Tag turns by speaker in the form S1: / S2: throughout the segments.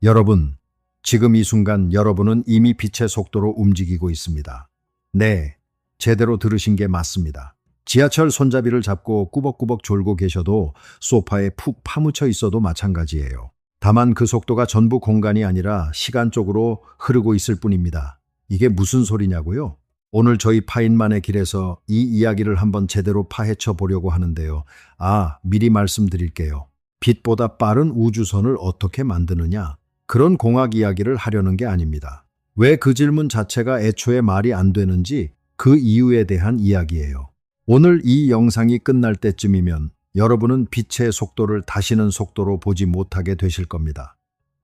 S1: 여러분, 지금 이 순간 여러분은 이미 빛의 속도로 움직이고 있습니다. 네, 제대로 들으신 게 맞습니다. 지하철 손잡이를 잡고 꾸벅꾸벅 졸고 계셔도 소파에 푹 파묻혀 있어도 마찬가지예요. 다만 그 속도가 전부 공간이 아니라 시간 쪽으로 흐르고 있을 뿐입니다. 이게 무슨 소리냐고요? 오늘 저희 파인만의 길에서 이 이야기를 한번 제대로 파헤쳐 보려고 하는데요. 미리 말씀드릴게요. 빛보다 빠른 우주선을 어떻게 만드느냐? 그런 공학 이야기를 하려는 게 아닙니다. 왜 그 질문 자체가 애초에 말이 안 되는지 그 이유에 대한 이야기예요. 오늘 이 영상이 끝날 때쯤이면 여러분은 빛의 속도를 다시는 속도로 보지 못하게 되실 겁니다.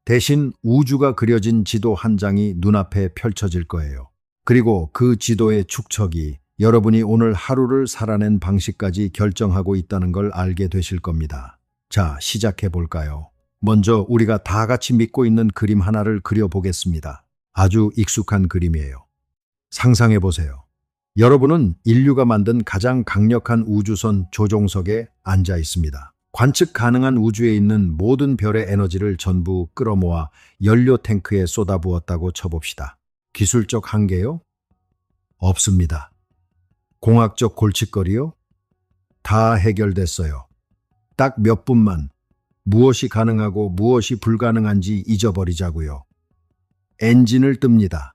S1: 대신 우주가 그려진 지도 한 장이 눈앞에 펼쳐질 거예요. 그리고 그 지도의 축척이 여러분이 오늘 하루를 살아낸 방식까지 결정하고 있다는 걸 알게 되실 겁니다. 자, 시작해 볼까요? 먼저 우리가 다 같이 믿고 있는 그림 하나를 그려보겠습니다. 아주 익숙한 그림이에요. 상상해 보세요. 여러분은 인류가 만든 가장 강력한 우주선 조종석에 앉아 있습니다. 관측 가능한 우주에 있는 모든 별의 에너지를 전부 끌어모아 연료 탱크에 쏟아부었다고 쳐봅시다. 기술적 한계요? 없습니다. 공학적 골칫거리요? 다 해결됐어요. 딱 몇 분만 무엇이 가능하고 무엇이 불가능한지 잊어버리자고요. 엔진을 뜹니다.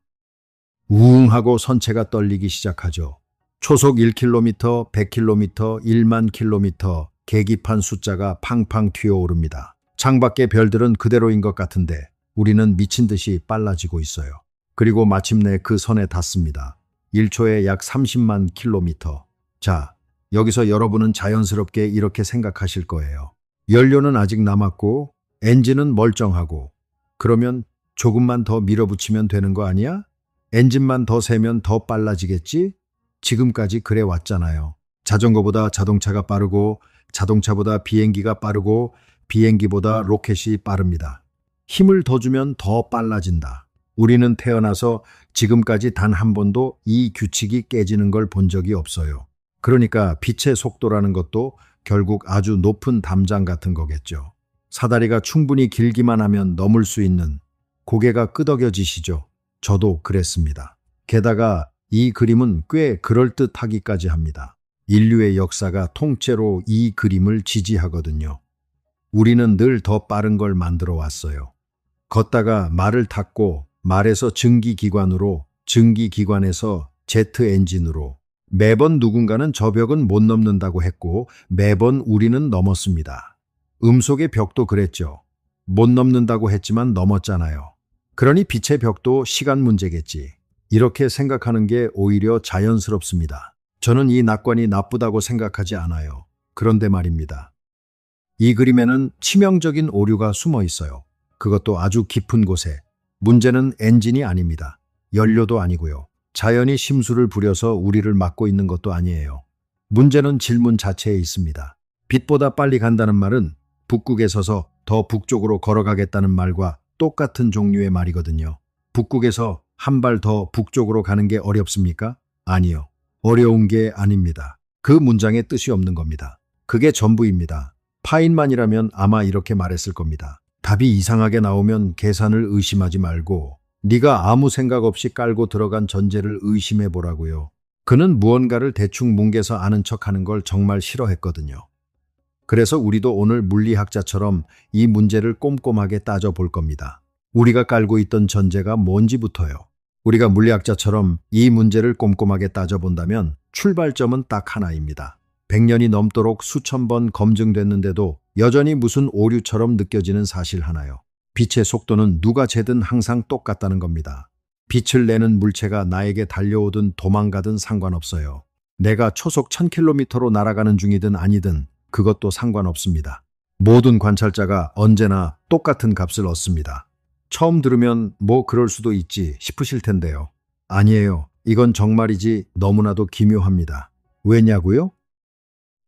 S1: 우웅하고 선체가 떨리기 시작하죠. 초속 1km, 100km, 1만 km, 계기판 숫자가 팡팡 튀어오릅니다. 창밖의 별들은 그대로인 것 같은데 우리는 미친 듯이 빨라지고 있어요. 그리고 마침내 그 선에 닿습니다. 1초에 약 30만 킬로미터. 자, 여기서 여러분은 자연스럽게 이렇게 생각하실 거예요. 연료는 아직 남았고 엔진은 멀쩡하고 그러면 조금만 더 밀어붙이면 되는 거 아니야? 엔진만 더 세면 더 빨라지겠지? 지금까지 그래 왔잖아요. 자전거보다 자동차가 빠르고 자동차보다 비행기가 빠르고 비행기보다 로켓이 빠릅니다. 힘을 더 주면 더 빨라진다. 우리는 태어나서 지금까지 단 한 번도 이 규칙이 깨지는 걸 본 적이 없어요. 그러니까 빛의 속도라는 것도 결국 아주 높은 담장 같은 거겠죠. 사다리가 충분히 길기만 하면 넘을 수 있는, 고개가 끄덕여지시죠? 저도 그랬습니다. 게다가 이 그림은 꽤 그럴듯하기까지 합니다. 인류의 역사가 통째로 이 그림을 지지하거든요. 우리는 늘 더 빠른 걸 만들어 왔어요. 걷다가 말을 탔고 말에서 증기기관으로, 증기기관에서 제트 엔진으로, 매번 누군가는 저 벽은 못 넘는다고 했고 매번 우리는 넘었습니다. 음속의 벽도 그랬죠. 못 넘는다고 했지만 넘었잖아요. 그러니 빛의 벽도 시간 문제겠지. 이렇게 생각하는 게 오히려 자연스럽습니다. 저는 이 낙관이 나쁘다고 생각하지 않아요. 그런데 말입니다. 이 그림에는 치명적인 오류가 숨어 있어요. 그것도 아주 깊은 곳에. 문제는 엔진이 아닙니다. 연료도 아니고요. 자연이 심술을 부려서 우리를 막고 있는 것도 아니에요. 문제는 질문 자체에 있습니다. 빛보다 빨리 간다는 말은 북극에 서서 더 북쪽으로 걸어가겠다는 말과 똑같은 종류의 말이거든요. 북극에서 한 발 더 북쪽으로 가는 게 어렵습니까? 아니요. 어려운 게 아닙니다. 그 문장에 뜻이 없는 겁니다. 그게 전부입니다. 파인만이라면 아마 이렇게 말했을 겁니다. 답이 이상하게 나오면 계산을 의심하지 말고 네가 아무 생각 없이 깔고 들어간 전제를 의심해 보라고요. 그는 무언가를 대충 뭉개서 아는 척하는 걸 정말 싫어했거든요. 그래서 우리도 오늘 물리학자처럼 이 문제를 꼼꼼하게 따져볼 겁니다. 우리가 깔고 있던 전제가 뭔지부터요. 우리가 물리학자처럼 이 문제를 꼼꼼하게 따져본다면 출발점은 딱 하나입니다. 100년이 넘도록 수천 번 검증됐는데도 여전히 무슨 오류처럼 느껴지는 사실 하나요. 빛의 속도는 누가 재든 항상 똑같다는 겁니다. 빛을 내는 물체가 나에게 달려오든 도망가든 상관없어요. 내가 초속 1000km로 날아가는 중이든 아니든 그것도 상관없습니다. 모든 관찰자가 언제나 똑같은 값을 얻습니다. 처음 들으면 뭐 그럴 수도 있지 싶으실 텐데요. 아니에요. 이건 정말이지 너무나도 기묘합니다. 왜냐고요?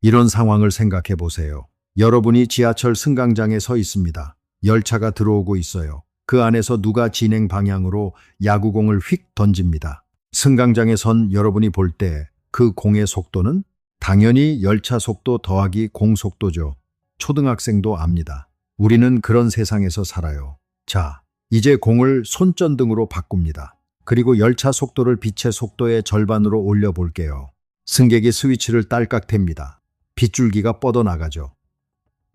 S1: 이런 상황을 생각해 보세요. 여러분이 지하철 승강장에 서 있습니다. 열차가 들어오고 있어요. 그 안에서 누가 진행 방향으로 야구공을 휙 던집니다. 승강장에 선 여러분이 볼 때 그 공의 속도는 당연히 열차 속도 더하기 공 속도죠. 초등학생도 압니다. 우리는 그런 세상에서 살아요. 자, 이제 공을 손전등으로 바꿉니다. 그리고 열차 속도를 빛의 속도의 절반으로 올려볼게요. 승객이 스위치를 딸깍 탭니다. 빗줄기가 뻗어나가죠.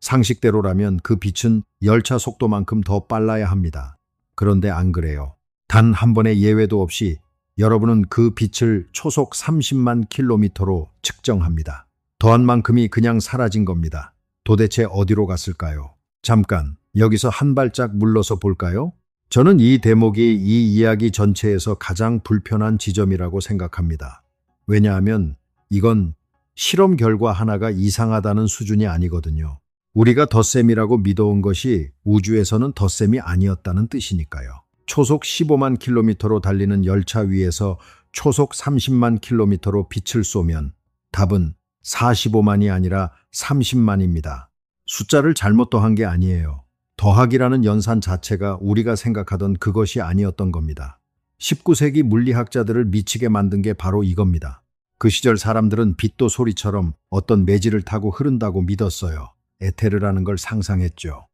S1: 상식대로라면 그 빛은 열차 속도만큼 더 빨라야 합니다. 그런데 안 그래요. 단 한 번의 예외도 없이 여러분은 그 빛을 초속 30만 킬로미터로 측정합니다. 더한 만큼이 그냥 사라진 겁니다. 도대체 어디로 갔을까요? 잠깐 여기서 한 발짝 물러서 볼까요? 저는 이 대목이 이 이야기 전체에서 가장 불편한 지점이라고 생각합니다. 왜냐하면 이건 실험 결과 하나가 이상하다는 수준이 아니거든요. 우리가 덧셈이라고 믿어온 것이 우주에서는 덧셈이 아니었다는 뜻이니까요. 초속 15만 킬로미터로 달리는 열차 위에서 초속 30만 킬로미터로 빛을 쏘면 답은 45만이 아니라 30만입니다. 숫자를 잘못 더한 게 아니에요. 더하기라는 연산 자체가 우리가 생각하던 그것이 아니었던 겁니다. 19세기 물리학자들을 미치게 만든 게 바로 이겁니다. 그 시절 사람들은 빛도 소리처럼 어떤 매질을 타고 흐른다고 믿었어요. 에테르라는 걸 상상했죠.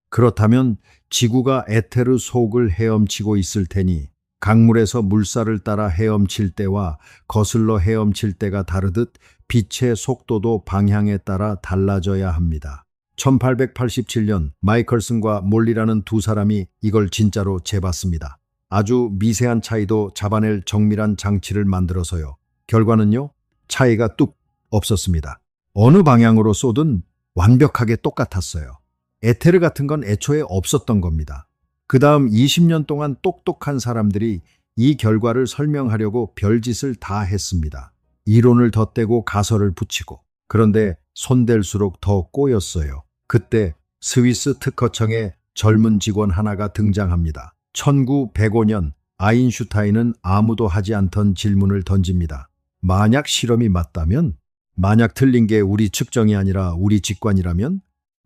S1: 그렇다면 지구가 에테르 속을 헤엄치고 있을 테니 강물에서 물살을 따라 헤엄칠 때와 거슬러 헤엄칠 때가 다르듯 빛의 속도도 방향에 따라 달라져야 합니다. 1887년 마이클슨과 몰리라는 두 사람이 이걸 진짜로 재봤습니다. 아주 미세한 차이도 잡아낼 정밀한 장치를 만들어서요. 결과는요, 차이가 뚝 없었습니다. 어느 방향으로 쏘든 완벽하게 똑같았어요. 에테르 같은 건 애초에 없었던 겁니다. 그 다음 20년 동안 똑똑한 사람들이 이 결과를 설명하려고 별짓을 다 했습니다. 이론을 덧대고 가설을 붙이고. 그런데 손댈수록 더 꼬였어요. 그때 스위스 특허청의 젊은 직원 하나가 등장합니다. 1905년 아인슈타인은 아무도 하지 않던 질문을 던집니다. 만약 실험이 맞다면? 만약 틀린 게 우리 측정이 아니라 우리 직관이라면?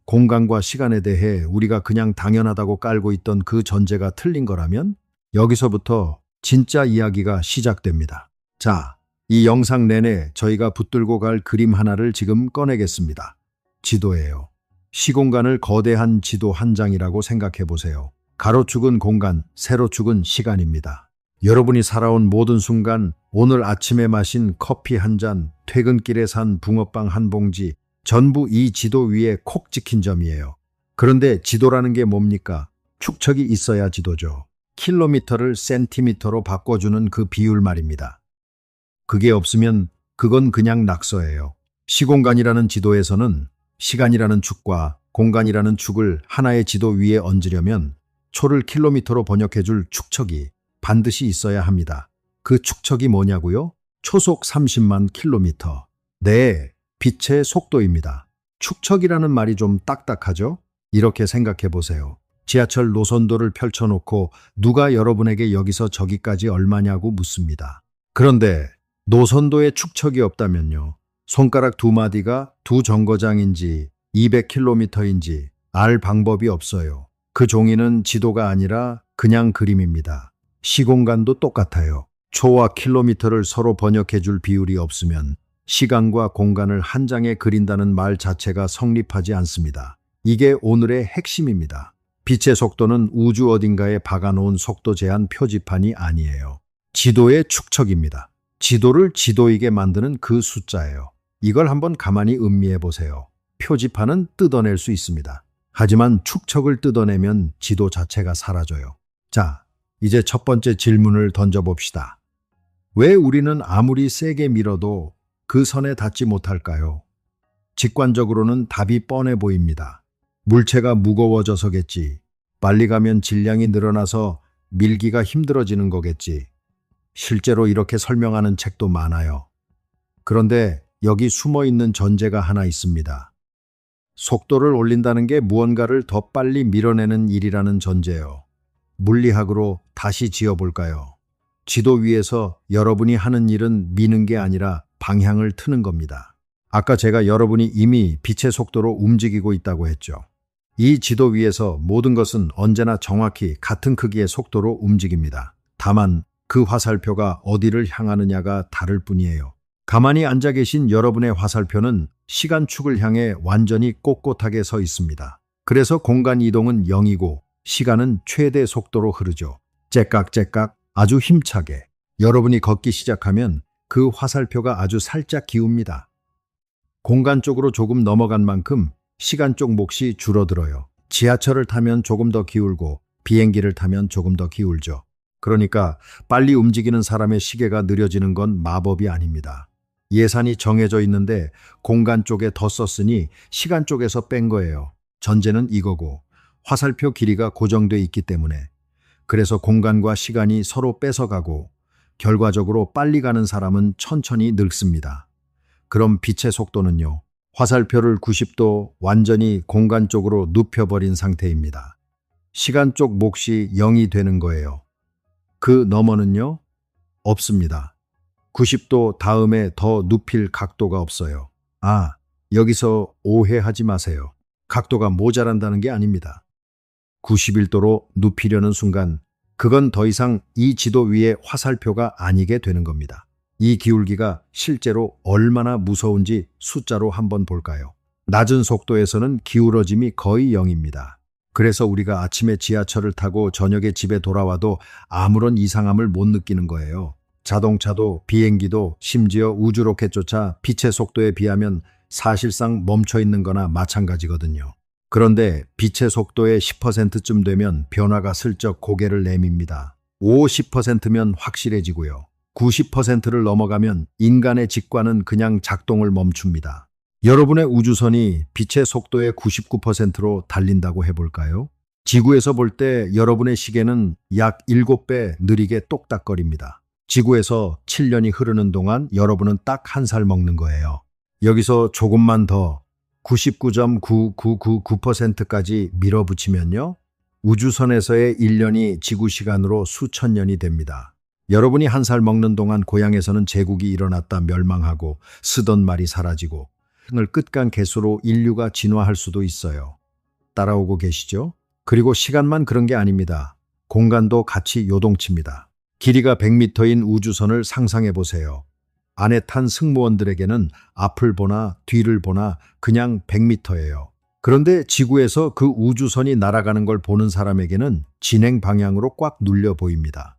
S1: 공간과 시간에 대해 우리가 그냥 당연하다고 깔고 있던 그 전제가 틀린 거라면? 여기서부터 진짜 이야기가 시작됩니다. 자, 이 영상 내내 저희가 붙들고 갈 그림 하나를 지금 꺼내겠습니다. 지도예요. 시공간을 거대한 지도 한 장이라고 생각해 보세요. 가로축은 공간, 세로축은 시간입니다. 여러분이 살아온 모든 순간, 오늘 아침에 마신 커피 한 잔, 퇴근길에 산 붕어빵 한 봉지, 전부 이 지도 위에 콕 찍힌 점이에요. 그런데 지도라는 게 뭡니까? 축척이 있어야 지도죠. 킬로미터를 센티미터로 바꿔주는 그 비율 말입니다. 그게 없으면 그건 그냥 낙서예요. 시공간이라는 지도에서는 시간이라는 축과 공간이라는 축을 하나의 지도 위에 얹으려면 초를 킬로미터로 번역해줄 축척이 반드시 있어야 합니다. 그 축척이 뭐냐고요? 초속 30만 킬로미터. 네, 빛의 속도입니다. 축척이라는 말이 좀 딱딱하죠? 이렇게 생각해 보세요. 지하철 노선도를 펼쳐놓고 누가 여러분에게 여기서 저기까지 얼마냐고 묻습니다. 그런데 노선도에 축척이 없다면요. 손가락 두 마디가 두 정거장인지 200km인지 알 방법이 없어요. 그 종이는 지도가 아니라 그냥 그림입니다. 시공간도 똑같아요. 초와 킬로미터를 서로 번역해줄 비율이 없으면 시간과 공간을 한 장에 그린다는 말 자체가 성립하지 않습니다. 이게 오늘의 핵심입니다. 빛의 속도는 우주 어딘가에 박아놓은 속도 제한 표지판이 아니에요. 지도의 축척입니다. 지도를 지도이게 만드는 그 숫자예요. 이걸 한번 가만히 음미해 보세요. 표지판은 뜯어낼 수 있습니다. 하지만 축척을 뜯어내면 지도 자체가 사라져요. 자, 이제 첫 번째 질문을 던져봅시다. 왜 우리는 아무리 세게 밀어도 그 선에 닿지 못할까요? 직관적으로는 답이 뻔해 보입니다. 물체가 무거워져서겠지. 빨리 가면 질량이 늘어나서 밀기가 힘들어지는 거겠지. 실제로 이렇게 설명하는 책도 많아요. 그런데 여기 숨어있는 전제가 하나 있습니다. 속도를 올린다는 게 무언가를 더 빨리 밀어내는 일이라는 전제요. 물리학으로 다시 지어볼까요? 지도 위에서 여러분이 하는 일은 미는 게 아니라 방향을 트는 겁니다. 아까 제가 여러분이 이미 빛의 속도로 움직이고 있다고 했죠. 이 지도 위에서 모든 것은 언제나 정확히 같은 크기의 속도로 움직입니다. 다만 그 화살표가 어디를 향하느냐가 다를 뿐이에요. 가만히 앉아 계신 여러분의 화살표는 시간축을 향해 완전히 꼿꼿하게 서 있습니다. 그래서 공간 이동은 0이고 시간은 최대 속도로 흐르죠. 째깍째깍 아주 힘차게. 여러분이 걷기 시작하면 그 화살표가 아주 살짝 기웁니다. 공간 쪽으로 조금 넘어간 만큼 시간 쪽 몫이 줄어들어요. 지하철을 타면 조금 더 기울고 비행기를 타면 조금 더 기울죠. 그러니까 빨리 움직이는 사람의 시계가 느려지는 건 마법이 아닙니다. 예산이 정해져 있는데 공간 쪽에 더 썼으니 시간 쪽에서 뺀 거예요. 전제는 이거고 화살표 길이가 고정돼 있기 때문에. 그래서 공간과 시간이 서로 뺏어가고 결과적으로 빨리 가는 사람은 천천히 늙습니다. 그럼 빛의 속도는요? 화살표를 90도 완전히 공간 쪽으로 눕혀버린 상태입니다. 시간 쪽 몫이 0이 되는 거예요. 그 너머는요? 없습니다. 90도 다음에 더 눕힐 각도가 없어요. 아, 여기서 오해하지 마세요. 각도가 모자란다는 게 아닙니다. 91도로 눕히려는 순간 그건 더 이상 이 지도 위의 화살표가 아니게 되는 겁니다. 이 기울기가 실제로 얼마나 무서운지 숫자로 한번 볼까요? 낮은 속도에서는 기울어짐이 거의 0입니다. 그래서 우리가 아침에 지하철을 타고 저녁에 집에 돌아와도 아무런 이상함을 못 느끼는 거예요. 자동차도 비행기도 심지어 우주로켓조차 빛의 속도에 비하면 사실상 멈춰 있는 거나 마찬가지거든요. 그런데 빛의 속도의 10%쯤 되면 변화가 슬쩍 고개를 내밉니다. 50%면 확실해지고요. 90%를 넘어가면 인간의 직관은 그냥 작동을 멈춥니다. 여러분의 우주선이 빛의 속도의 99%로 달린다고 해볼까요? 지구에서 볼 때 여러분의 시계는 약 7배 느리게 똑딱거립니다. 지구에서 7년이 흐르는 동안 여러분은 딱 한 살 먹는 거예요. 여기서 조금만 더 99.9999%까지 밀어붙이면요. 우주선에서의 1년이 지구 시간으로 수천 년이 됩니다. 여러분이 한 살 먹는 동안 고향에서는 제국이 일어났다 멸망하고 쓰던 말이 사라지고 을 끝간 개수로 인류가 진화할 수도 있어요. 따라오고 계시죠? 그리고 시간만 그런 게 아닙니다. 공간도 같이 요동칩니다. 길이가 100m인 우주선을 상상해 보세요. 안에 탄 승무원들에게는 앞을 보나 뒤를 보나 그냥 100m예요. 그런데 지구에서 그 우주선이 날아가는 걸 보는 사람에게는 진행 방향으로 꽉 눌려 보입니다.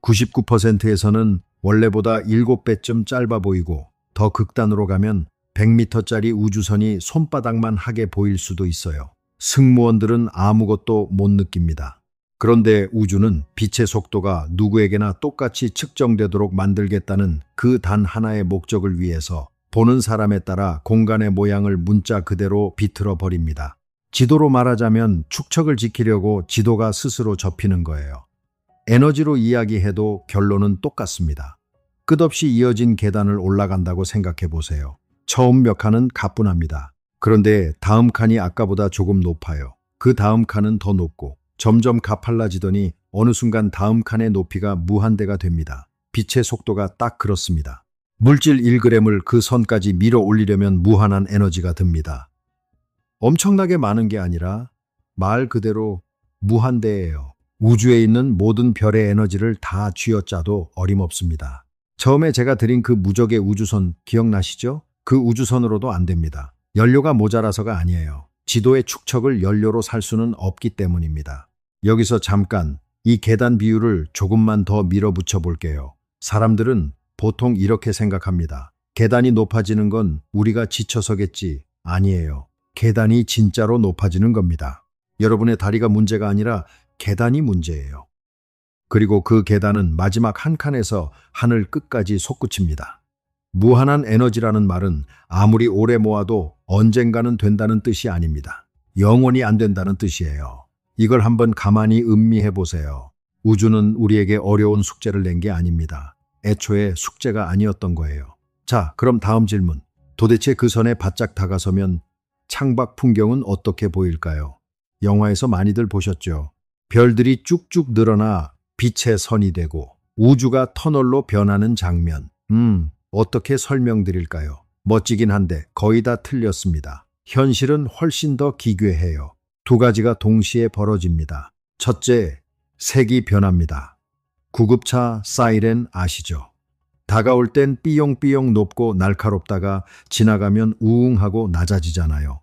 S1: 99%에서는 원래보다 7배쯤 짧아 보이고 더 극단으로 가면 100m짜리 우주선이 손바닥만 하게 보일 수도 있어요. 승무원들은 아무것도 못 느낍니다. 그런데 우주는 빛의 속도가 누구에게나 똑같이 측정되도록 만들겠다는 그 단 하나의 목적을 위해서 보는 사람에 따라 공간의 모양을 문자 그대로 비틀어 버립니다. 지도로 말하자면 축척을 지키려고 지도가 스스로 접히는 거예요. 에너지로 이야기해도 결론은 똑같습니다. 끝없이 이어진 계단을 올라간다고 생각해 보세요. 처음 몇 칸은 가뿐합니다. 그런데 다음 칸이 아까보다 조금 높아요. 그 다음 칸은 더 높고 점점 가팔라지더니 어느 순간 다음 칸의 높이가 무한대가 됩니다. 빛의 속도가 딱 그렇습니다. 물질 1g을 그 선까지 밀어 올리려면 무한한 에너지가 듭니다. 엄청나게 많은 게 아니라 말 그대로 무한대예요. 우주에 있는 모든 별의 에너지를 다 쥐어짜도 어림없습니다. 처음에 제가 드린 그 무적의 우주선 기억나시죠? 그 우주선으로도 안 됩니다. 연료가 모자라서가 아니에요. 지도의 축척을 연료로 살 수는 없기 때문입니다. 여기서 잠깐 이 계단 비율을 조금만 더 밀어붙여 볼게요. 사람들은 보통 이렇게 생각합니다. 계단이 높아지는 건 우리가 지쳐서겠지. 아니에요. 계단이 진짜로 높아지는 겁니다. 여러분의 다리가 문제가 아니라 계단이 문제예요. 그리고 그 계단은 마지막 한 칸에서 하늘 끝까지 솟구칩니다. 무한한 에너지라는 말은 아무리 오래 모아도 언젠가는 된다는 뜻이 아닙니다. 영원히 안 된다는 뜻이에요. 이걸 한번 가만히 음미해 보세요. 우주는 우리에게 어려운 숙제를 낸 게 아닙니다. 애초에 숙제가 아니었던 거예요. 자, 그럼 다음 질문. 도대체 그 선에 바짝 다가서면 창밖 풍경은 어떻게 보일까요? 영화에서 많이들 보셨죠? 별들이 쭉쭉 늘어나 빛의 선이 되고 우주가 터널로 변하는 장면. 어떻게 설명드릴까요? 멋지긴 한데 거의 다 틀렸습니다. 현실은 훨씬 더 기괴해요. 두 가지가 동시에 벌어집니다. 첫째, 색이 변합니다. 구급차 사이렌 아시죠? 다가올 땐 삐용삐용 높고 날카롭다가 지나가면 우웅하고 낮아지잖아요.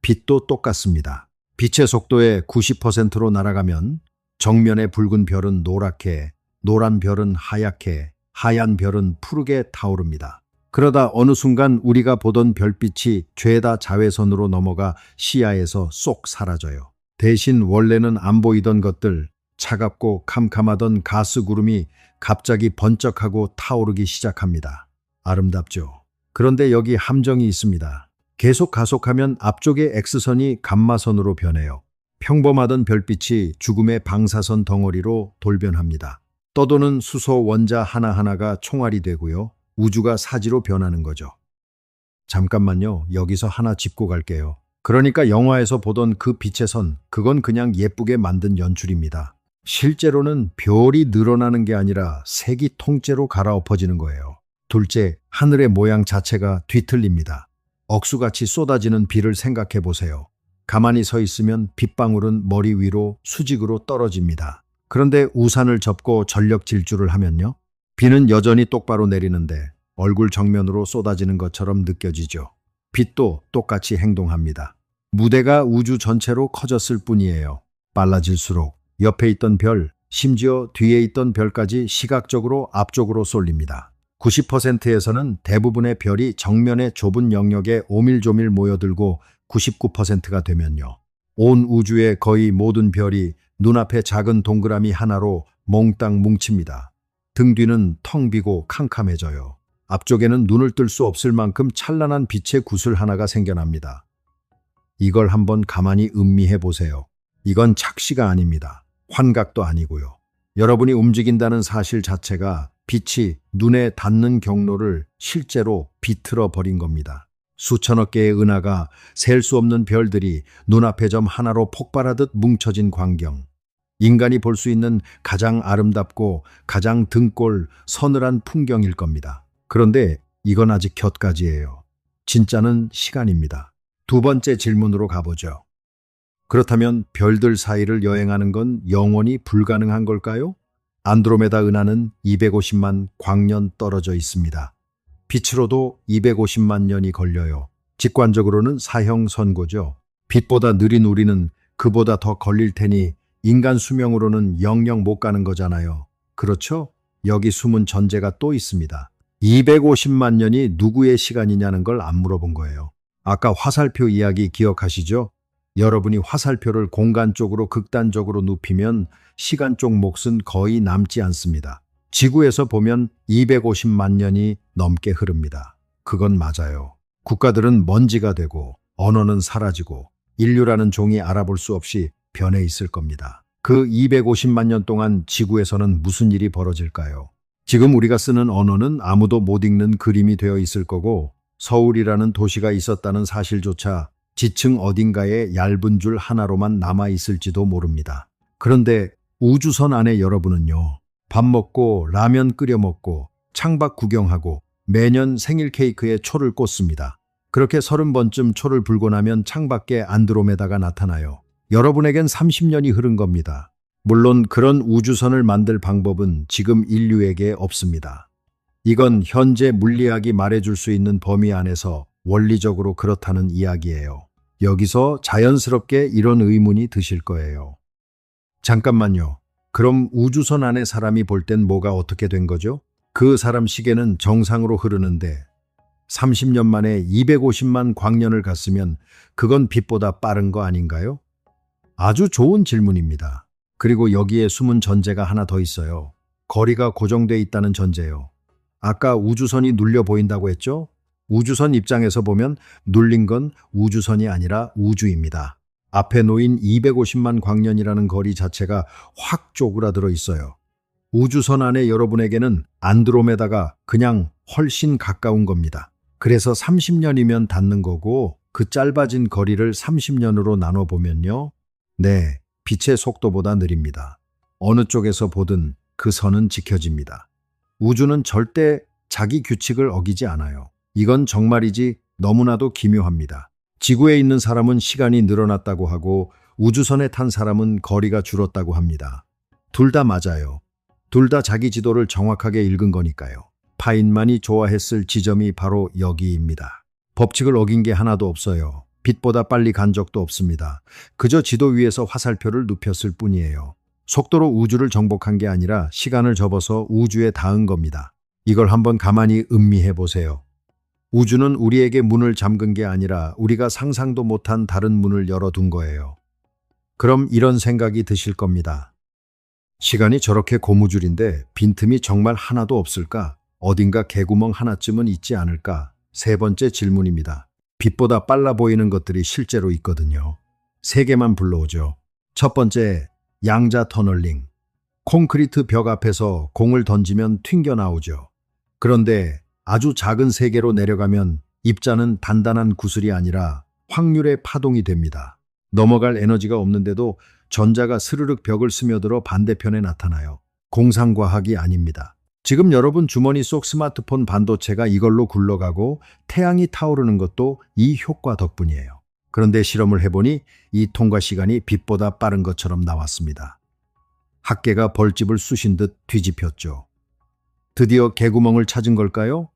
S1: 빛도 똑같습니다. 빛의 속도의 90%로 날아가면 정면의 붉은 별은 노랗게, 노란 별은 하얗게, 하얀 별은 푸르게 타오릅니다. 그러다 어느 순간 우리가 보던 별빛이 죄다 자외선으로 넘어가 시야에서 쏙 사라져요. 대신 원래는 안 보이던 것들, 차갑고 캄캄하던 가스 구름이 갑자기 번쩍하고 타오르기 시작합니다. 아름답죠? 그런데 여기 함정이 있습니다. 계속 가속하면 앞쪽의 X선이 감마선으로 변해요. 평범하던 별빛이 죽음의 방사선 덩어리로 돌변합니다. 떠도는 수소 원자 하나하나가 총알이 되고요. 우주가 사지로 변하는 거죠. 잠깐만요. 여기서 하나 짚고 갈게요. 그러니까 영화에서 보던 그 빛의 선, 그건 그냥 예쁘게 만든 연출입니다. 실제로는 별이 늘어나는 게 아니라 색이 통째로 갈아엎어지는 거예요. 둘째, 하늘의 모양 자체가 뒤틀립니다. 억수같이 쏟아지는 비를 생각해 보세요. 가만히 서 있으면 빗방울은 머리 위로 수직으로 떨어집니다. 그런데 우산을 접고 전력 질주를 하면요. 비는 여전히 똑바로 내리는데 얼굴 정면으로 쏟아지는 것처럼 느껴지죠. 빛도 똑같이 행동합니다. 무대가 우주 전체로 커졌을 뿐이에요. 빨라질수록 옆에 있던 별, 심지어 뒤에 있던 별까지 시각적으로 앞쪽으로 쏠립니다. 90%에서는 대부분의 별이 정면의 좁은 영역에 오밀조밀 모여들고 99%가 되면요. 온 우주의 거의 모든 별이 눈앞에 작은 동그라미 하나로 몽땅 뭉칩니다. 등 뒤는 텅 비고 캄캄해져요. 앞쪽에는 눈을 뜰 수 없을 만큼 찬란한 빛의 구슬 하나가 생겨납니다. 이걸 한번 가만히 음미해 보세요. 이건 착시가 아닙니다. 환각도 아니고요. 여러분이 움직인다는 사실 자체가 빛이 눈에 닿는 경로를 실제로 비틀어 버린 겁니다. 수천억 개의 은하가 셀 수 없는 별들이 눈앞의 점 하나로 폭발하듯 뭉쳐진 광경. 인간이 볼 수 있는 가장 아름답고 가장 등골 서늘한 풍경일 겁니다. 그런데 이건 아직 곁가지예요. 진짜는 시간입니다. 두 번째 질문으로 가보죠. 그렇다면 별들 사이를 여행하는 건 영원히 불가능한 걸까요? 안드로메다 은하는 250만 광년 떨어져 있습니다. 빛으로도 250만 년이 걸려요. 직관적으로는 사형 선고죠. 빛보다 느린 우리는 그보다 더 걸릴 테니 인간 수명으로는 영영 못 가는 거잖아요. 그렇죠? 여기 숨은 전제가 또 있습니다. 250만 년이 누구의 시간이냐는 걸 안 물어본 거예요. 아까 화살표 이야기 기억하시죠? 여러분이 화살표를 공간 쪽으로 극단적으로 눕히면 시간 쪽 몫은 거의 남지 않습니다. 지구에서 보면 250만 년이 넘게 흐릅니다. 그건 맞아요. 국가들은 먼지가 되고 언어는 사라지고 인류라는 종이 알아볼 수 없이 변해 있을 겁니다. 그 250만 년 동안 지구에서는 무슨 일이 벌어질까요? 지금 우리가 쓰는 언어는 아무도 못 읽는 그림이 되어 있을 거고 서울이라는 도시가 있었다는 사실조차 지층 어딘가에 얇은 줄 하나로만 남아 있을지도 모릅니다. 그런데 우주선 안에 여러분은요. 밥 먹고 라면 끓여 먹고 창밖 구경하고 매년 생일 케이크에 초를 꽂습니다. 그렇게 30번쯤 초를 불고 나면 창밖에 안드로메다가 나타나요. 여러분에겐 30년이 흐른 겁니다. 물론 그런 우주선을 만들 방법은 지금 인류에게 없습니다. 이건 현재 물리학이 말해줄 수 있는 범위 안에서 원리적으로 그렇다는 이야기예요. 여기서 자연스럽게 이런 의문이 드실 거예요. 잠깐만요. 그럼 우주선 안에 사람이 볼 땐 뭐가 어떻게 된 거죠? 그 사람 시계는 정상으로 흐르는데 30년 만에 250만 광년을 갔으면 그건 빛보다 빠른 거 아닌가요? 아주 좋은 질문입니다. 그리고 여기에 숨은 전제가 하나 더 있어요. 거리가 고정돼 있다는 전제요. 아까 우주선이 눌려 보인다고 했죠? 우주선 입장에서 보면 눌린 건 우주선이 아니라 우주입니다. 앞에 놓인 250만 광년이라는 거리 자체가 확 쪼그라들어 있어요. 우주선 안에 여러분에게는 안드로메다가 그냥 훨씬 가까운 겁니다. 그래서 30년이면 닿는 거고 그 짧아진 거리를 30년으로 나눠보면요. 네, 빛의 속도보다 느립니다. 어느 쪽에서 보든 그 선은 지켜집니다. 우주는 절대 자기 규칙을 어기지 않아요. 이건 정말이지 너무나도 기묘합니다. 지구에 있는 사람은 시간이 늘어났다고 하고 우주선에 탄 사람은 거리가 줄었다고 합니다. 둘 다 맞아요. 둘 다 자기 지도를 정확하게 읽은 거니까요. 파인만이 좋아했을 지점이 바로 여기입니다. 법칙을 어긴 게 하나도 없어요. 빛보다 빨리 간 적도 없습니다. 그저 지도 위에서 화살표를 눕혔을 뿐이에요. 속도로 우주를 정복한 게 아니라 시간을 접어서 우주에 닿은 겁니다. 이걸 한번 가만히 음미해 보세요. 우주는 우리에게 문을 잠근 게 아니라 우리가 상상도 못한 다른 문을 열어둔 거예요. 그럼 이런 생각이 드실 겁니다. 시간이 저렇게 고무줄인데 빈틈이 정말 하나도 없을까? 어딘가 개구멍 하나쯤은 있지 않을까? 세 번째 질문입니다. 빛보다 빨라 보이는 것들이 실제로 있거든요. 세 개만 불러오죠. 첫 번째, 양자 터널링. 콘크리트 벽 앞에서 공을 던지면 튕겨 나오죠. 그런데 아주 작은 세계로 내려가면 입자는 단단한 구슬이 아니라 확률의 파동이 됩니다. 넘어갈 에너지가 없는데도 전자가 스르륵 벽을 스며들어 반대편에 나타나요. 공상과학이 아닙니다. 지금 여러분 주머니 속 스마트폰 반도체가 이걸로 굴러가고 태양이 타오르는 것도 이 효과 덕분이에요. 그런데 실험을 해보니 이 통과 시간이 빛보다 빠른 것처럼 나왔습니다. 학계가 벌집을 쑤신 듯 뒤집혔죠. 드디어 개구멍을 찾은 걸까요?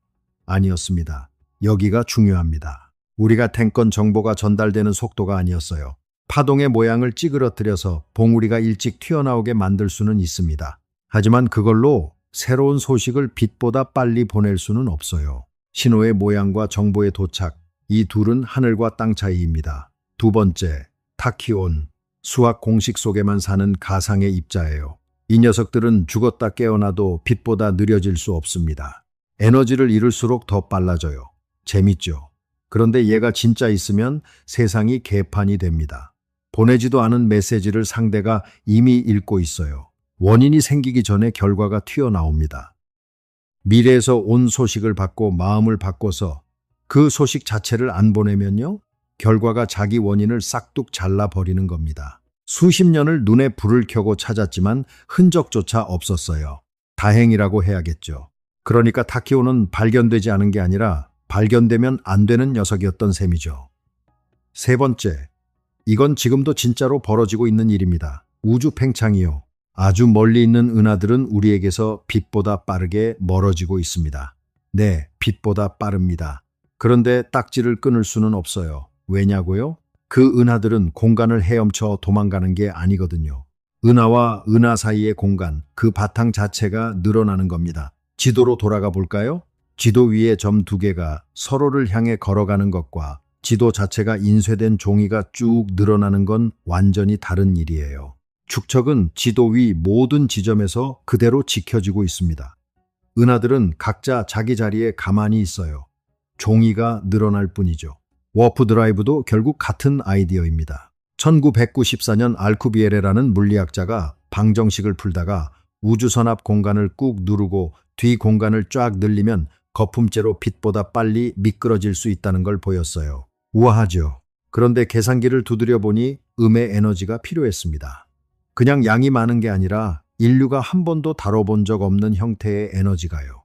S1: 아니었습니다. 여기가 중요합니다. 우리가 탱건 정보가 전달되는 속도가 아니었어요. 파동의 모양을 찌그러뜨려서 봉우리가 일찍 튀어나오게 만들 수는 있습니다. 하지만 그걸로 새로운 소식을 빛보다 빨리 보낼 수는 없어요. 신호의 모양과 정보의 도착, 이 둘은 하늘과 땅 차이입니다. 두 번째, 타키온. 수학 공식 속에만 사는 가상의 입자예요. 이 녀석들은 죽었다 깨어나도 빛보다 느려질 수 없습니다. 에너지를 잃을수록 더 빨라져요. 재밌죠? 그런데 얘가 진짜 있으면 세상이 개판이 됩니다. 보내지도 않은 메시지를 상대가 이미 읽고 있어요. 원인이 생기기 전에 결과가 튀어나옵니다. 미래에서 온 소식을 받고 마음을 바꿔서 그 소식 자체를 안 보내면요, 결과가 자기 원인을 싹둑 잘라버리는 겁니다. 수십 년을 눈에 불을 켜고 찾았지만 흔적조차 없었어요. 다행이라고 해야겠죠. 그러니까 타키오는 발견되지 않은 게 아니라 발견되면 안 되는 녀석이었던 셈이죠. 세 번째, 이건 지금도 진짜로 벌어지고 있는 일입니다. 우주 팽창이요. 아주 멀리 있는 은하들은 우리에게서 빛보다 빠르게 멀어지고 있습니다. 네, 빛보다 빠릅니다. 그런데 딱지를 끊을 수는 없어요. 왜냐고요? 그 은하들은 공간을 헤엄쳐 도망가는 게 아니거든요. 은하와 은하 사이의 공간, 그 바탕 자체가 늘어나는 겁니다. 지도로 돌아가 볼까요? 지도 위에 점 두 개가 서로를 향해 걸어가는 것과 지도 자체가 인쇄된 종이가 쭉 늘어나는 건 완전히 다른 일이에요. 축척은 지도 위 모든 지점에서 그대로 지켜지고 있습니다. 은하들은 각자 자기 자리에 가만히 있어요. 종이가 늘어날 뿐이죠. 워프 드라이브도 결국 같은 아이디어입니다. 1994년 알쿠비에레라는 물리학자가 방정식을 풀다가 우주선 앞 공간을 꾹 누르고 뒤 공간을 쫙 늘리면 거품째로 빛보다 빨리 미끄러질 수 있다는 걸 보였어요. 우아하죠. 그런데 계산기를 두드려 보니 음의 에너지가 필요했습니다. 그냥 양이 많은 게 아니라 인류가 한 번도 다뤄본 적 없는 형태의 에너지가요.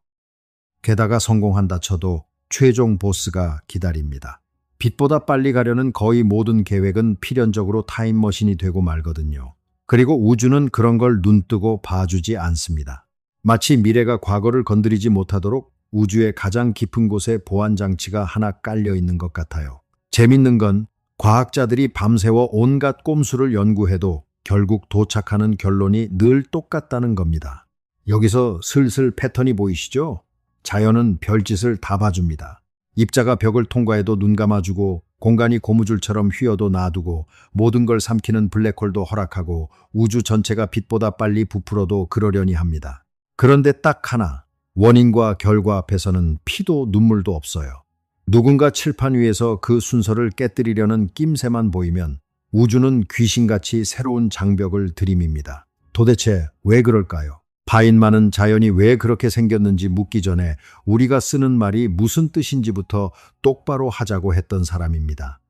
S1: 게다가 성공한다 쳐도 최종 보스가 기다립니다. 빛보다 빨리 가려는 거의 모든 계획은 필연적으로 타임머신이 되고 말거든요. 그리고 우주는 그런 걸 눈뜨고 봐주지 않습니다. 마치 미래가 과거를 건드리지 못하도록 우주의 가장 깊은 곳에 보안장치가 하나 깔려 있는 것 같아요. 재밌는 건 과학자들이 밤새워 온갖 꼼수를 연구해도 결국 도착하는 결론이 늘 똑같다는 겁니다. 여기서 슬슬 패턴이 보이시죠? 자연은 별짓을 다 봐줍니다. 입자가 벽을 통과해도 눈 감아주고 공간이 고무줄처럼 휘어도 놔두고 모든 걸 삼키는 블랙홀도 허락하고 우주 전체가 빛보다 빨리 부풀어도 그러려니 합니다. 그런데 딱 하나, 원인과 결과 앞에서는 피도 눈물도 없어요. 누군가 칠판 위에서 그 순서를 깨뜨리려는 낌새만 보이면 우주는 귀신같이 새로운 장벽을 들이밉니다. 도대체 왜 그럴까요? 파인 많은 자연이 왜 그렇게 생겼는지 묻기 전에 우리가 쓰는 말이 무슨 뜻인지부터 똑바로 하자고 했던 사람입니다.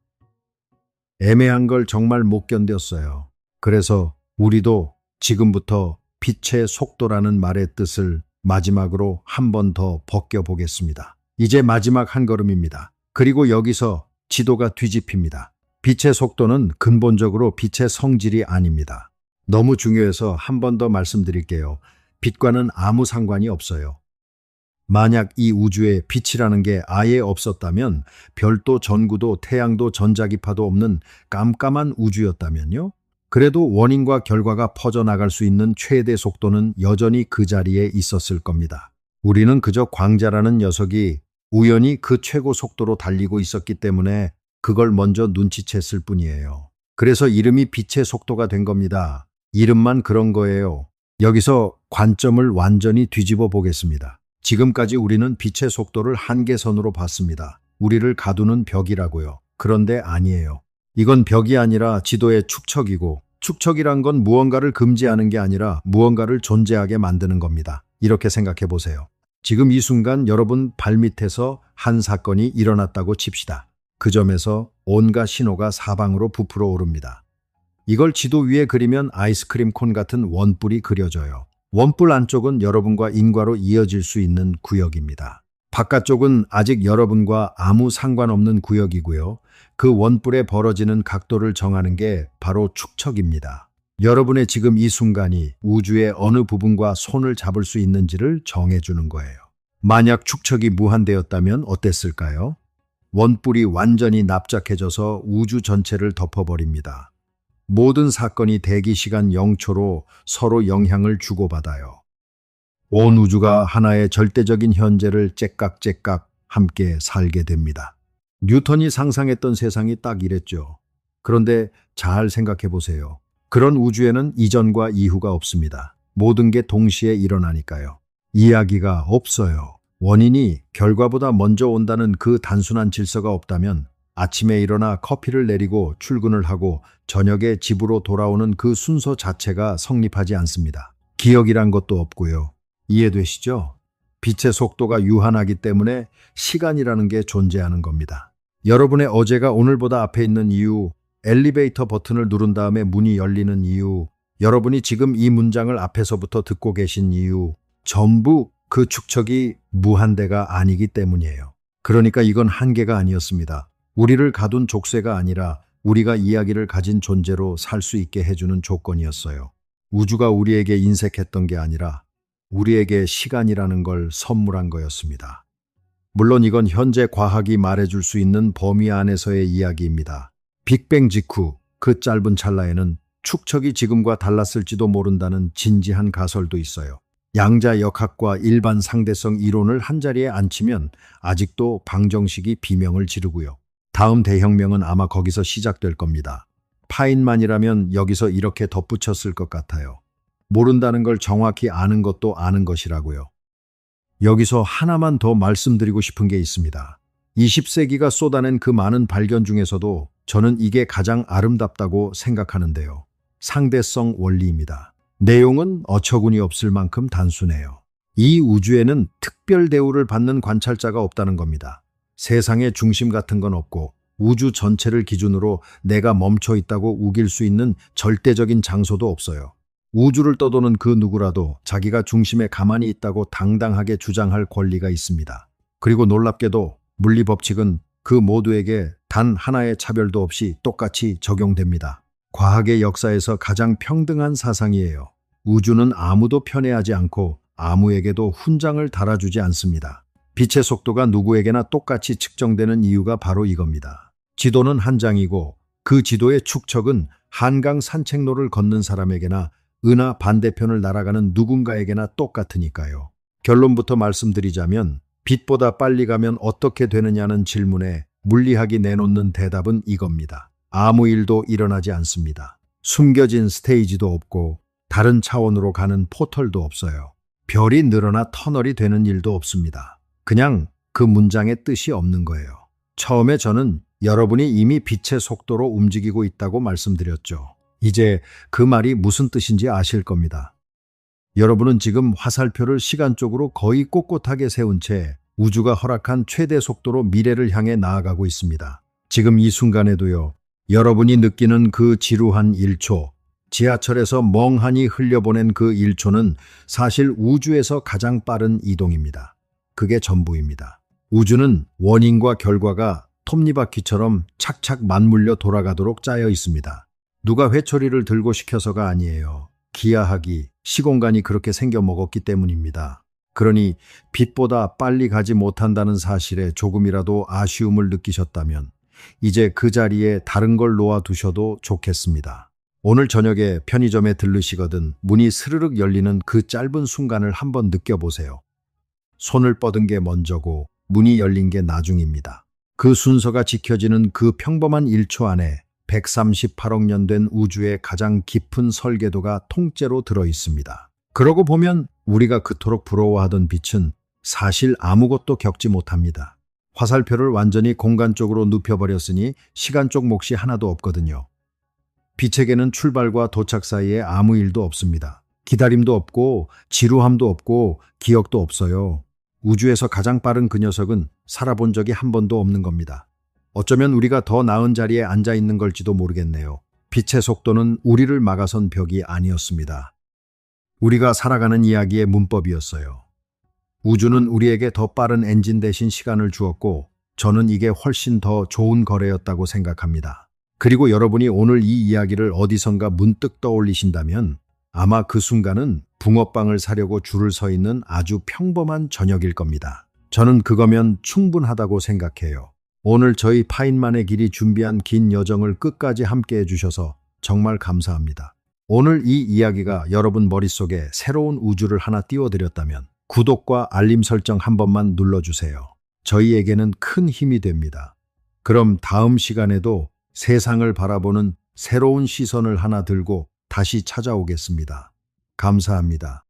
S1: 애매한 걸 정말 못 견뎠어요. 그래서 우리도 지금부터 빛의 속도라는 말의 뜻을 마지막으로 한 번 더 벗겨보겠습니다. 이제 마지막 한 걸음입니다. 그리고 여기서 지도가 뒤집힙니다. 빛의 속도는 근본적으로 빛의 성질이 아닙니다. 너무 중요해서 한 번 더 말씀드릴게요. 빛과는 아무 상관이 없어요. 만약 이 우주에 빛이라는 게 아예 없었다면, 별도 전구도 태양도 전자기파도 없는 깜깜한 우주였다면요? 그래도 원인과 결과가 퍼져나갈 수 있는 최대 속도는 여전히 그 자리에 있었을 겁니다. 우리는 그저 광자라는 녀석이 우연히 그 최고 속도로 달리고 있었기 때문에 그걸 먼저 눈치챘을 뿐이에요. 그래서 이름이 빛의 속도가 된 겁니다. 이름만 그런 거예요. 여기서 관점을 완전히 뒤집어 보겠습니다. 지금까지 우리는 빛의 속도를 한계선으로 봤습니다. 우리를 가두는 벽이라고요. 그런데 아니에요. 이건 벽이 아니라 지도의 축척이고, 축척이란 건 무언가를 금지하는 게 아니라 무언가를 존재하게 만드는 겁니다. 이렇게 생각해 보세요. 지금 이 순간 여러분 발밑에서 한 사건이 일어났다고 칩시다. 그 점에서 온갖 신호가 사방으로 부풀어 오릅니다. 이걸 지도 위에 그리면 아이스크림 콘 같은 원뿔이 그려져요. 원뿔 안쪽은 여러분과 인과로 이어질 수 있는 구역입니다. 바깥쪽은 아직 여러분과 아무 상관없는 구역이고요. 그 원뿔에 벌어지는 각도를 정하는 게 바로 축척입니다. 여러분의 지금 이 순간이 우주의 어느 부분과 손을 잡을 수 있는지를 정해주는 거예요. 만약 축척이 무한대였다면 어땠을까요? 원뿔이 완전히 납작해져서 우주 전체를 덮어버립니다. 모든 사건이 대기 시간 0초로 서로 영향을 주고받아요. 온 우주가 하나의 절대적인 현재를 째깍째깍 함께 살게 됩니다. 뉴턴이 상상했던 세상이 딱 이랬죠. 그런데 잘 생각해 보세요. 그런 우주에는 이전과 이후가 없습니다. 모든 게 동시에 일어나니까요. 이야기가 없어요. 원인이 결과보다 먼저 온다는 그 단순한 질서가 없다면 아침에 일어나 커피를 내리고 출근을 하고 저녁에 집으로 돌아오는 그 순서 자체가 성립하지 않습니다. 기억이란 것도 없고요. 이해되시죠? 빛의 속도가 유한하기 때문에 시간이라는 게 존재하는 겁니다. 여러분의 어제가 오늘보다 앞에 있는 이유, 엘리베이터 버튼을 누른 다음에 문이 열리는 이유, 여러분이 지금 이 문장을 앞에서부터 듣고 계신 이유, 전부 그 축척이 무한대가 아니기 때문이에요. 그러니까 이건 한계가 아니었습니다. 우리를 가둔 족쇄가 아니라 우리가 이야기를 가진 존재로 살 수 있게 해주는 조건이었어요. 우주가 우리에게 인색했던 게 아니라 우리에게 시간이라는 걸 선물한 거였습니다. 물론 이건 현재 과학이 말해줄 수 있는 범위 안에서의 이야기입니다. 빅뱅 직후 그 짧은 찰나에는 축척이 지금과 달랐을지도 모른다는 진지한 가설도 있어요. 양자 역학과 일반 상대성 이론을 한자리에 앉히면 아직도 방정식이 비명을 지르고요. 다음 대혁명은 아마 거기서 시작될 겁니다. 파인만이라면 여기서 이렇게 덧붙였을 것 같아요. 모른다는 걸 정확히 아는 것도 아는 것이라고요. 여기서 하나만 더 말씀드리고 싶은 게 있습니다. 20세기가 쏟아낸 그 많은 발견 중에서도 저는 이게 가장 아름답다고 생각하는데요. 상대성 원리입니다. 내용은 어처구니 없을 만큼 단순해요. 이 우주에는 특별 대우를 받는 관찰자가 없다는 겁니다. 세상의 중심 같은 건 없고 우주 전체를 기준으로 내가 멈춰 있다고 우길 수 있는 절대적인 장소도 없어요. 우주를 떠도는 그 누구라도 자기가 중심에 가만히 있다고 당당하게 주장할 권리가 있습니다. 그리고 놀랍게도 물리 법칙은 그 모두에게 단 하나의 차별도 없이 똑같이 적용됩니다. 과학의 역사에서 가장 평등한 사상이에요. 우주는 아무도 편애하지 않고 아무에게도 훈장을 달아주지 않습니다. 빛의 속도가 누구에게나 똑같이 측정되는 이유가 바로 이겁니다. 지도는 한 장이고 그 지도의 축척은 한강 산책로를 걷는 사람에게나 은하 반대편을 날아가는 누군가에게나 똑같으니까요. 결론부터 말씀드리자면 빛보다 빨리 가면 어떻게 되느냐는 질문에 물리학이 내놓는 대답은 이겁니다. 아무 일도 일어나지 않습니다. 숨겨진 스테이지도 없고 다른 차원으로 가는 포털도 없어요. 별이 늘어나 터널이 되는 일도 없습니다. 그냥 그 문장의 뜻이 없는 거예요. 처음에 저는 여러분이 이미 빛의 속도로 움직이고 있다고 말씀드렸죠. 이제 그 말이 무슨 뜻인지 아실 겁니다. 여러분은 지금 화살표를 시간적으로 거의 꼿꼿하게 세운 채 우주가 허락한 최대 속도로 미래를 향해 나아가고 있습니다. 지금 이 순간에도요. 여러분이 느끼는 그 지루한 1초, 지하철에서 멍하니 흘려보낸 그 1초는 사실 우주에서 가장 빠른 이동입니다. 그게 전부입니다. 우주는 원인과 결과가 톱니바퀴처럼 착착 맞물려 돌아가도록 짜여 있습니다. 누가 회초리를 들고 시켜서가 아니에요. 기하학이, 시공간이 그렇게 생겨 먹었기 때문입니다. 그러니 빛보다 빨리 가지 못한다는 사실에 조금이라도 아쉬움을 느끼셨다면 이제 그 자리에 다른 걸 놓아두셔도 좋겠습니다. 오늘 저녁에 편의점에 들르시거든 문이 스르륵 열리는 그 짧은 순간을 한번 느껴보세요. 손을 뻗은 게 먼저고 문이 열린 게 나중입니다. 그 순서가 지켜지는 그 평범한 1초 안에 138억 년 된 우주의 가장 깊은 설계도가 통째로 들어 있습니다. 그러고 보면 우리가 그토록 부러워하던 빛은 사실 아무것도 겪지 못합니다. 화살표를 완전히 공간 쪽으로 눕혀버렸으니 시간 쪽 몫이 하나도 없거든요. 빛에게는 출발과 도착 사이에 아무 일도 없습니다. 기다림도 없고 지루함도 없고 기억도 없어요. 우주에서 가장 빠른 그 녀석은 살아본 적이 한 번도 없는 겁니다. 어쩌면 우리가 더 나은 자리에 앉아 있는 걸지도 모르겠네요. 빛의 속도는 우리를 막아선 벽이 아니었습니다. 우리가 살아가는 이야기의 문법이었어요. 우주는 우리에게 더 빠른 엔진 대신 시간을 주었고 저는 이게 훨씬 더 좋은 거래였다고 생각합니다. 그리고 여러분이 오늘 이 이야기를 어디선가 문득 떠올리신다면 아마 그 순간은 붕어빵을 사려고 줄을 서 있는 아주 평범한 저녁일 겁니다. 저는 그거면 충분하다고 생각해요. 오늘 저희 파인만의 길이 준비한 긴 여정을 끝까지 함께 해주셔서 정말 감사합니다. 오늘 이 이야기가 여러분 머릿속에 새로운 우주를 하나 띄워드렸다면 구독과 알림 설정 한 번만 눌러주세요. 저희에게는 큰 힘이 됩니다. 그럼 다음 시간에도 세상을 바라보는 새로운 시선을 하나 들고 다시 찾아오겠습니다. 감사합니다.